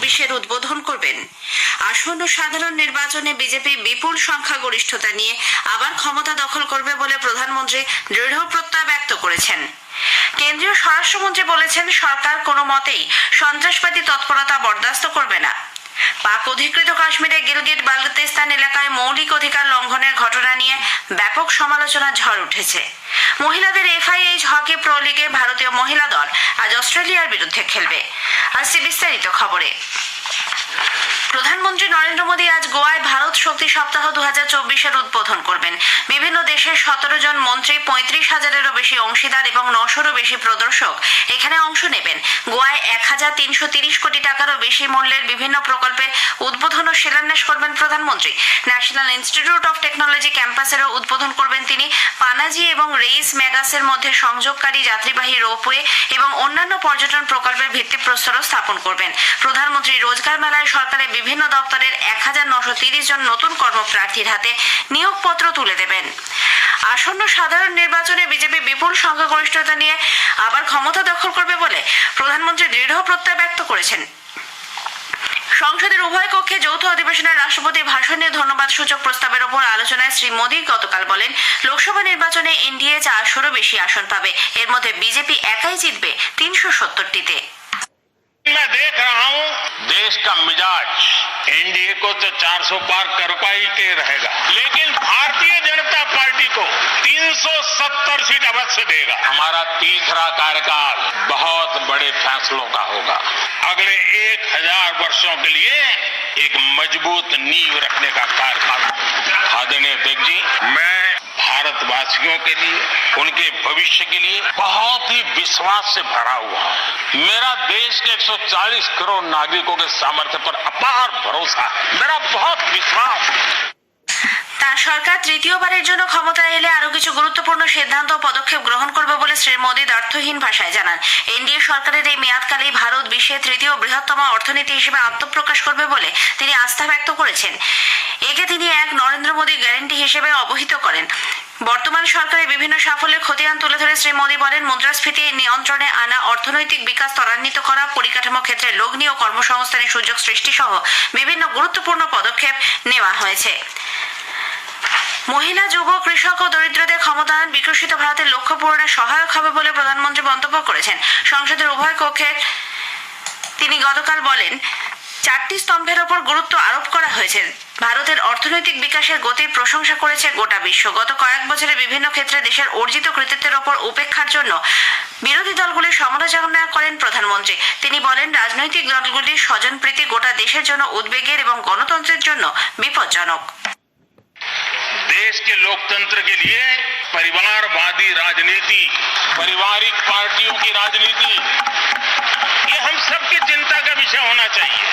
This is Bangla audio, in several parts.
২৪-এর উদ্বোধন করবেন। আসন্ন সাধারণ নির্বাচনে বিজেপি বিপুল সংখ্যাগরিষ্ঠতা নিয়ে আবার ক্ষমতা দখল করবে বলে প্রধানমন্ত্রী দৃঢ় প্রত্যয় ব্যক্ত করেছেন। কেন্দ্রীয় স্বরাষ্ট্রমন্ত্রী বলেছেন, সরকার কোনো মতেই সন্ত্রাসবাদী তৎপরতা বরদাস্ত করবে না। পাক অধিকৃত কাশ্মীরে গিলগিট বালতিস্তান এলাকায় মৌলিক অধিকার লঙ্ঘনের ঘটনা নিয়ে ব্যাপক সমালোচনার ঝড় উঠেছে। মহিলাদের FIH হকি প্রো লিগে ভারতীয় মহিলা দল আজ অস্ট্রেলিয়ার বিরুদ্ধে খেলবে। আসছে বিস্তারিত খবরে। প্রধানমন্ত্রী নরেন্দ্র মোদী আজ গোয়ায় ভারত শক্তি সপ্তাহ 2024-এর উদ্বোধন করবেন। বিভিন্ন দেশের 17 জন মন্ত্রী, 35,000-এরও বেশি অংশীদার এবং 900-রও বেশি প্রদর্শক এখানে অংশ নেবেন। গোয়ায় 1,330 কোটি টাকারও বেশি মূল্যের বিভিন্ন প্রকল্পের উদ্বোধন ও শিলান্যাস করবেন প্রধানমন্ত্রী। ন্যাশনাল ইনস্টিটিউট অফ টেকনোলজি ক্যাম্পাসেরও উদ্বোধন করবেন তিনি। পানাজি এবং রেইস মেগাসের মধ্যে সংযোগকারী যাত্রীবাহী রোপওয়ে এবং অন্যান্য পর্যটন প্রকল্পের ভিত্তিপ্রস্তরও স্থাপন করবেন। প্রধানমন্ত্রী রোজগার মেলায় সরকারের বিভিন্ন দপ্তরের 1,930 জন নতুন কর্মপ্রার্থীর হাতে নিয়োগপত্র তুলে দেবেন। আসন্ন সাধারণ নির্বাচনে বিজেপি বিপুল সংখ্যাগরিষ্ঠতা নিয়ে আবার ক্ষমতা দখল করবে বলে প্রধানমন্ত্রী দৃঢ় প্রত্যয় ব্যক্ত করেছেন। সংসদের উভয় কক্ষে যৌথ অধিবেশনের রাষ্ট্রপতির ভাষণ নিয়ে ধন্যবাদ সূচক প্রস্তাবের ওপর আলোচনায় শ্রী মোদী গতকাল বলেন, লোকসভা নির্বাচনে NDA 400-রও বেশি আসন পাবে। এর মধ্যে বিজেপি একাই জিতবে 370টিতে। मैं देख रहा हूं देश का मिजाज NDA को तो 400 पार कर पाई के रहेगा, लेकिन भारतीय जनता पार्टी को 370 सीट अवश्य देगा। हमारा तीसरा कार्यकाल बहुत बड़े फैसलों का होगा। अगले 1000 वर्षों के लिए एक मजबूत नींव रखने का कार्यकाल। आदरणीय अध्यक्ष जी, मैं भारतवासियों के लिए, उनके भविष्य के लिए बहुत ही विश्वास से भरा हुआ है। मेरा देश के 140 करोड़ नागरिकों के सामर्थ्य पर अपार भरोसा है। मेरा बहुत विश्वास। তার সরকার তৃতীয়বারের জন্য ক্ষমতায় এলে আরো কিছু গুরুত্বপূর্ণ সিদ্ধান্ত ও পদক্ষেপ গ্রহণ করবে বলে শ্রী মোদী অর্থহীন ভাষায় জানান। NDA সরকারের এই মেয়াদকালেই ভারত বিশ্বের তৃতীয় বৃহত্তম অর্থনীতি হিসেবে আত্মপ্রকাশ করবে বলে তিনি আস্থা ব্যক্ত করেছেন। একে তিনি এক নরেন্দ্র মোদী গ্যারান্টি হিসেবে অবহিত করেন। বর্তমান সরকারের বিভিন্ন সাফল্যের খতিয়ান তুলে ধরে শ্রী মোদী বলেন, মুদ্রাস্ফীতি নিয়ন্ত্রণে আনা, অর্থনৈতিক বিকাশ ত্বরান্বিত করা, পরিকাঠামো ক্ষেত্রে লগ্নি ও কর্মসংস্থানের সুযোগ সৃষ্টি সহ বিভিন্ন গুরুত্বপূর্ণ পদক্ষেপ নেওয়া হয়েছে। মহিলা, যুব, কৃষক ও দরিদ্রদের ক্ষমতায়ন বিকশিত ভারতের লক্ষ্য পূরণে সহায়ক হবে বলে প্রধানমন্ত্রী মন্তব্য করেছেন। সংসদের উভয় কক্ষে তিনি গতকাল বলেন, 4টি স্তম্ভের ওপর গুরুত্ব আরোপ করা হয়েছে। ভারতের অর্থনৈতিক বিকাশের গতির প্রশংসা করেছে গোটা বিশ্ব। গত কয়েক বছরে বিভিন্ন ক্ষেত্রে দেশের অর্জিত কৃতিত্বের ওপর উপেক্ষার জন্য বিরোধী দলগুলির সমালোচনা করেন প্রধানমন্ত্রী। তিনি বলেন, রাজনৈতিক দলগুলির স্বজনপ্রীতি গোটা দেশের জন্য উদ্বেগের এবং গণতন্ত্রের জন্য বিপজ্জনক। देश के लोकतंत्र के लिए परिवारवादी राजनीति, पारिवारिक पार्टियों की राजनीति, ये हम सबकी चिंता का विषय होना चाहिए।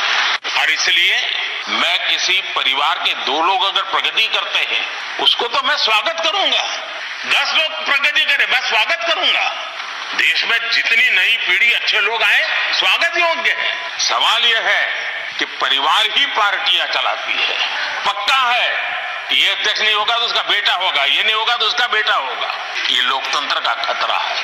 और इसलिए मैं किसी परिवार के 2 लोग अगर प्रगति करते हैं, उसको तो मैं स्वागत करूंगा। 10 लोग प्रगति करें, मैं स्वागत करूंगा। देश में जितनी नई पीढ़ी अच्छे लोग आए, स्वागत योग्य है। सवाल यह है कि परिवार ही पार्टियां चलाती है। पक्का है ये अध्यक्ष नहीं होगा तो उसका बेटा होगा, ये नहीं होगा तो उसका बेटा होगा। ये लोकतंत्र का खतरा है।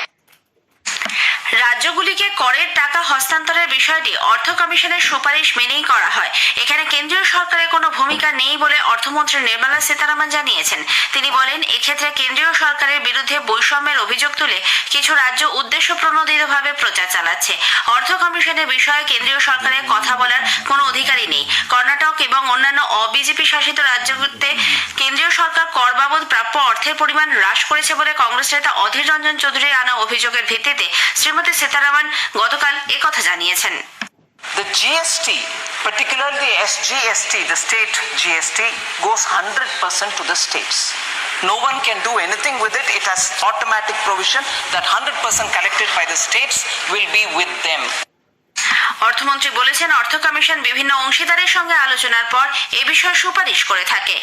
রাজ্যগুলিকে করের টাকা হস্তান্তরের বিষয়টি অর্থ কমিশনের সুপারিশ মেনেই করা হয়। এখানে কেন্দ্রীয় সরকারের কোনো ভূমিকা নেই বলে অর্থমন্ত্রী নির্মলা সীতারামন জানিয়েছেন। তিনি বলেন, এক্ষেত্রে কেন্দ্রীয় সরকারের বিরুদ্ধে বৈষম্যের অভিযোগ তুলে কিছু রাজ্য উদ্দেশ্যপ্রণোদিতভাবে প্রচার চালাচ্ছে। অর্থ কমিশনের বিষয়ে কেন্দ্রীয় সরকারের কথা বলার কোনো অধিকারই নেই। কর্ণাটক এবং অন্যান্য অবিজেপি শাসিত রাজ্যগুলিতে কেন্দ্রীয় সরকার কর বাবদ প্রাপ্য অর্থের পরিমাণ হ্রাস করেছে বলে কংগ্রেস নেতা অধীর রঞ্জন চৌধুরীর আনা অভিযোগের ভিত্তিতে শ্রীমতী সীতারামন গতকাল একথা জানিয়েছেন। The GST, particularly the SGST, the state GST, goes 100% to the states. No one can do anything with it. It has automatic provision that 100% collected by the states will be with them. অর্থমন্ত্রী বলেছেন, অর্থ কমিশন বিভিন্ন অংশীদারের সঙ্গে আলোচনার পর এ বিষয়ে সুপারিশ করে থাকে।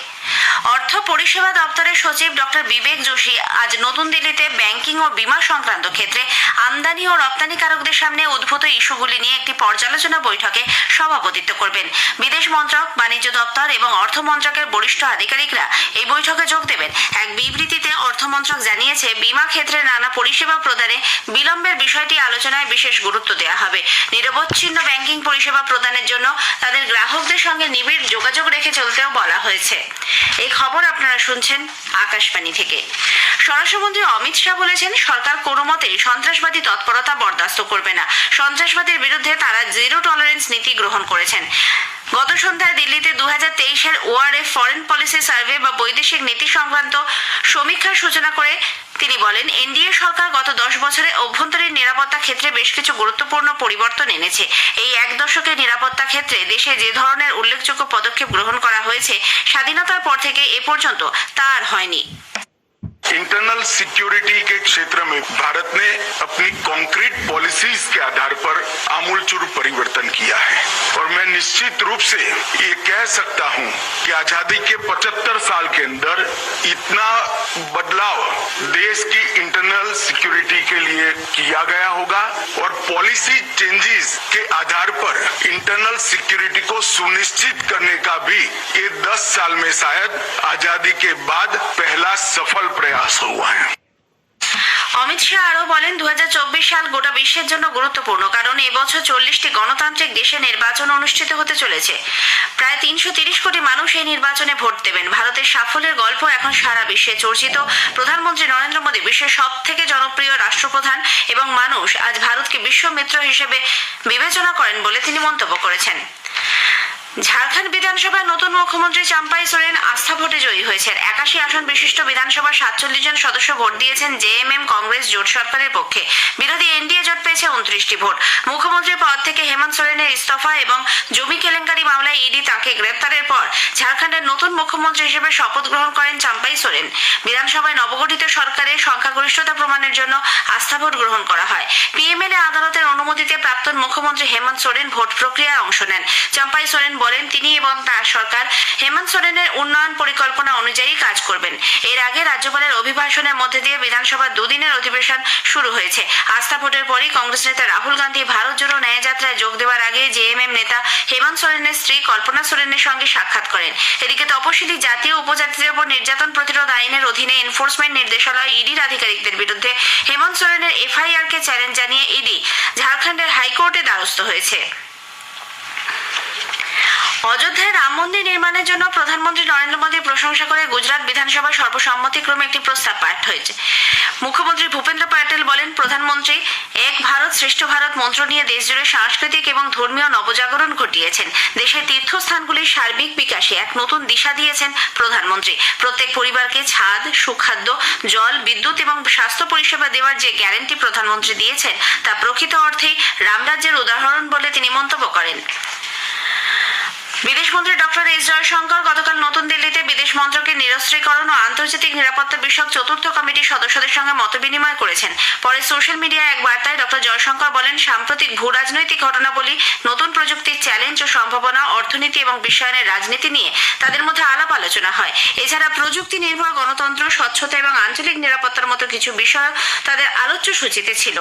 অর্থ পরিষেবা দপ্তরের সচিব ডক্টর বিবেক যোশী আজ নতুন দিল্লিতে ব্যাংকিং ও বীমা সংক্রান্ত ক্ষেত্রে আমদানি ও রপ্তানিকারকদের সামনে উদ্ভূত ইস্যুগুলি নিয়ে একটি পর্যালোচনা বৈঠকে সভাপতিত্ব করবেন। বিদেশ মন্ত্রক, বাণিজ্য দপ্তর এবং অর্থ মন্ত্রকের বরিষ্ঠ আধিকারিকরা এই বৈঠকে যোগ দেবেন। এক বিবৃতিতে অর্থ মন্ত্রক জানিয়েছে, বীমা ক্ষেত্রে নানা পরিষেবা প্রদানে বিলম্বের বিষয়টি আলোচনায় বিশেষ গুরুত্ব দেওয়া হবে। নিরবচ্ছিন্ন বিচ্ছিন্ন ব্যাংকিং পরিষেবা প্রদানের জন্য তাদের গ্রাহকদের সঙ্গে নিবিড় যোগাযোগ রেখে চলতেও বলা হয়েছে। এই খবর আপনারা শুনছেন আকাশবাণী থেকে। স্বরাষ্ট্রমন্ত্রী অমিত শাহ বলেছেন, সরকার কোনো মতেই সন্ত্রাসবাদী তৎপরতা বরদাস্ত করবে না। সন্ত্রাসবাদের বিরুদ্ধে তারা জিরো টলারেন্স নীতি গ্রহণ করেছেন। গত সন্ধ্যায় দিল্লিতে 2023-এর ওআরএফ ফরেন পলিসি সার্ভে বা বৈদেশিক নীতি সংক্রান্ত সমীক্ষার সূচনা করে তিনি বলেন, এনডিএ সরকার গত 10 বছরে অভ্যন্তরীণ নিরাপত্তা ক্ষেত্রে বেশ কিছু গুরুত্বপূর্ণ পরিবর্তন এনেছে। এই এক দশকে নিরাপত্তা ক্ষেত্রে দেশে যে ধরনের উল্লেখযোগ্য পদক্ষেপ গ্রহণ করা হয়েছে, স্বাধীনতার পর থেকে এ পর্যন্ত তা আর হয়নি। इंटरनल सिक्योरिटी के क्षेत्र में भारत ने अपनी कॉन्क्रीट पॉलिसीज के आधार पर आमूलचूल परिवर्तन किया है और मैं निश्चित रूप से ये कह सकता हूं कि आजादी के 75 साल के अंदर इतना बदलाव देश की इंटरनल सिक्योरिटी के लिए किया गया होगा और पॉलिसी चेंजेस के आधार पर इंटरनल सिक्योरिटी को सुनिश्चित करने का भी ये 10 साल में शायद आजादी के बाद पहला सफल प्रयास हुआ है। অমিত শাহ আরও বলেন, 2024 সাল গোটা বিশ্বের জন্য গুরুত্বপূর্ণ, কারণ এবছর 40টি গণতান্ত্রিক দেশে নির্বাচন অনুষ্ঠিত হতে চলেছে। প্রায় 330 কোটি মানুষ এই নির্বাচনে ভোট দেবেন। ভারতের সাফল্যের গল্প এখন সারা বিশ্বে চর্চিত। প্রধানমন্ত্রী নরেন্দ্র মোদী বিশ্বের সব থেকে জনপ্রিয় রাষ্ট্রপ্রধান এবং মানুষ আজ ভারতকে বিশ্ব মিত্র হিসেবে বিবেচনা করেন বলে তিনি মন্তব্য করেছেন। ঝাড়খণ্ড বিধানসভায় নতুন মুখ্যমন্ত্রী চাম্পাই সোরেন আস্থা ভোটে জয়ী হয়েছেন। 81 আসন বিশিষ্ট বিধানসভার 47 জন সদস্য ভোট দিয়েছেন জেএমএম কংগ্রেস জোট সরকারের পক্ষে। বিরোধী এনডিএ জোট পেয়েছে 29টি ভোট। মুখ্যমন্ত্রীর পদ থেকে হেমন্ত সোরেনের ইস্তফা এবং জমি কেলেঙ্কারি মামলায় ইডি তাঁকে গ্রেপ্তারের পর ঝাড়খণ্ডের নতুন মুখ্যমন্ত্রী হিসেবে শপথ গ্রহণ করেন চাম্পাই সোরেন। বিধানসভায় নবগঠিত সরকারের সংখ্যাগরিষ্ঠতা প্রমাণের জন্য আস্থা ভোট গ্রহণ করা হয়। পিএমএলএ আদালতের অনুমতিতে প্রাক্তন মুখ্যমন্ত্রী হেমন্ত সোরেন ভোট প্রক্রিয়ায় অংশ নেন। চাম্পাই সোরেন বলেন, তিনি এবং তার সরকার হেমন্ত সোরেনের উন্নয়ন পরিকল্পনা অনুযায়ী কাজ করবেন। এর আগে রাজ্যপালের অভিভাষণের মধ্যে দিয়ে বিধানসভার দুদিনের অধিবেশন শুরু হয়েছে। আস্থা ভোটের পরই কংগ্রেস নেতা রাহুল গান্ধী ভারত জোড়ো ন্যায় যাত্রায় যোগ দেওয়ার আগে জেএমএম নেতা হেমন্ত সোরেনের স্ত্রী কল্পনা সোরেনের সঙ্গে সাক্ষাৎ করেন। এদিকে তপশিলি জাতীয় উপজাতিদের উপর নির্যাতন প্রতিরোধ আইনের অধীনে এনফোর্সমেন্ট নির্দেশালয় ইডির আধিকারিকদের বিরুদ্ধে হেমন্ত সোরেনের এফআইআরকে চ্যালেঞ্জ জানিয়ে ইডি ঝাড়খণ্ডের হাইকোর্টে দ্বারস্থ হয়েছে। অযোধ্যায় রাম মন্দির নির্মাণের জন্য প্রধানমন্ত্রী নরেন্দ্র মোদীর প্রশংসা করে গুজরাট বিধানসভায় সর্বসম্মতিক্রমে একটি প্রস্তাব পাঠ হয়েছে। মুখ্যমন্ত্রী ভূপেন্দ্র প্যাটেল বলেন, প্রধানমন্ত্রী এক ভারত শ্রেষ্ঠ ভারত মন্ত্র নিয়ে দেশজুড়ে সাংস্কৃতিক এবং ধর্মীয় নবজাগরণ ঘটিয়েছেন। দেশের তীর্থস্থানগুলির সার্বিক বিকাশে এক নতুন দিশা দিয়েছেন প্রধানমন্ত্রী। প্রত্যেক পরিবারকে ছাদ, সুখাদ্য, জল, বিদ্যুৎ এবং স্বাস্থ্য পরিষেবা দেওয়ার যে গ্যারান্টি প্রধানমন্ত্রী দিয়েছেন তা প্রকৃত অর্থেই রামরাজ্যের উদাহরণ বলে তিনি মন্তব্য করেন। বিদেশমন্ত্রী ডক্টর এস জয়শঙ্কর গতকাল নতুন দিল্লিতে বিদেশ মন্ত্রকের নিরস্ত্রীকরণ ও আন্তর্জাতিক নিরাপত্তা বিষয়ক চতুর্থ কমিটির সদস্যদের সঙ্গে মতবিনিময় করেছেন। পরে সোশ্যাল মিডিয়ায় এক বার্তায় ডক্টর জয়শঙ্কর বলেন, সাম্প্রতিক ভূ রাজনৈতিক ঘটনাবলী, নতুন প্রযুক্তির চ্যালেঞ্জ ও সম্ভাবনা, অর্থনীতি এবং বিশ্বায়নের রাজনীতি নিয়ে তাদের মধ্যে আলাপ আলোচনা হয়। এছাড়া প্রযুক্তি নির্ভর গণতন্ত্র, স্বচ্ছতা এবং আঞ্চলিক নিরাপত্তার মতো কিছু বিষয় তাদের আলোচ্য সূচিতে ছিল।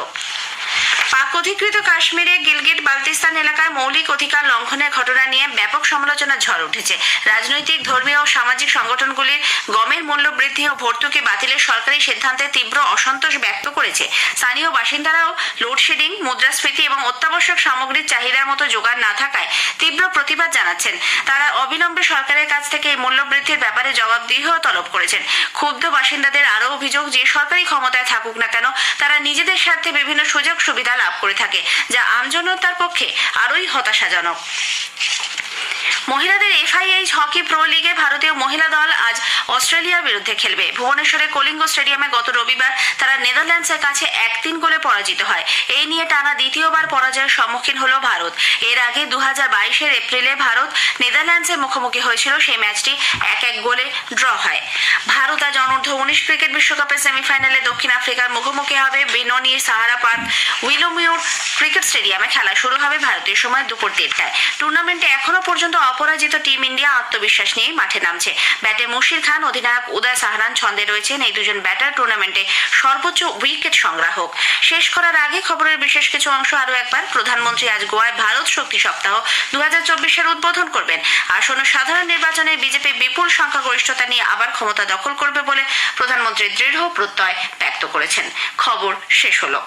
পাক অধিকৃত কাশ্মীরে গিলগিট বালতিস্তান এলাকায় মৌলিক অধিকার লঙ্ঘনের ঘটনা নিয়ে ব্যাপক সমালোচনার ঝড় উঠেছে। রাজনৈতিক, ধর্মীয় ও সামাজিক সংগঠনগুলির গমের মূল্য বৃদ্ধি ও ভর্তুকি বাতিলের সরকারি সিদ্ধান্তে তীব্র অসন্তোষ ব্যক্ত করেছে। স্থানীয় বাসিন্দারাও লোডশেডিং, মুদ্রাস্ফীতি এবং অত্যাবশ্যক সামগ্রীর চাহিদার মতো জোগাড় না থাকায় তীব্র প্রতিবাদ জানাচ্ছেন। তারা অবিলম্বে সরকারের কাছ থেকে এই মূল্য বৃদ্ধির ব্যাপারে জবাবদিহিও তলব করেছেন। ক্ষুব্ধ বাসিন্দাদের আরও অভিযোগ, যে সরকারি ক্ষমতায় থাকুক না কেন তারা নিজেদের স্বার্থে বিভিন্ন সুযোগ সুবিধা লাভ করে থাকে, যা আমজনতার পক্ষে আরোই হতাশাজনক। মহিলাদের এফআইএইচ হকি প্রো লিগে ভারতীয় মহিলা দল আজ অস্ট্রেলিয়ার বিরুদ্ধে খেলবে। ভুবনেশ্বরের কলিঙ্গ স্টেডিয়ামে গত রবিবার তারা নেদারল্যান্ডসের কাছে 1-3 গোলে পরাজিত হয়। এই নিয়ে টানা দ্বিতীয়বার পরাজয়ের সম্মুখীন হলো ভারত। এর আগে 2022-এর এপ্রিলে ভারত নেদারল্যান্ডসের মুখোমুখি হয়েছিল। সেই ম্যাচটি 1-1 গোলে ড্র হয়। ভারত আজ অনূর্ধ্ব 19 ক্রিকেট বিশ্বকাপের সেমিফাইনালে দক্ষিণ আফ্রিকার মুখোমুখি হবে। বেননি সাহারা পার্ক উইলোমিউর ক্রিকেট স্টেডিয়ামে খেলা শুরু হবে ভারতীয় সময় দুপুর 3টায়। টুর্নামেন্টে এখনো পর্যন্ত অপরাজিত টিম ইন্ডিয়া আত্মবিশ্বাস নিয়ে মাঠে নামছে। ব্যাটে মুশির খান, অধিনায়ক উদয় সাহারান ছন্দে রয়েছেন। এই দুজন ব্যাটার টুর্নামেন্টে সর্বোচ্চ উইকেট সংগ্রাহক। শেষ করার আগে খবরের বিশেষ কিছু অংশ আরও একবার। প্রধানমন্ত্রী আজ গোয়ায় ভারত শক্তি সপ্তাহ 2024-এর উদ্বোধন করবেন। আসন্ন সাধারণ নির্বাচনে বিজেপি বিপুল সংখ্যাগরিষ্ঠতা নিয়ে আবার ক্ষমতা দখল করবে বলে প্রধানমন্ত্রী দৃঢ় প্রত্যয় ব্যক্ত করেছেন। খবর শেষ হলো।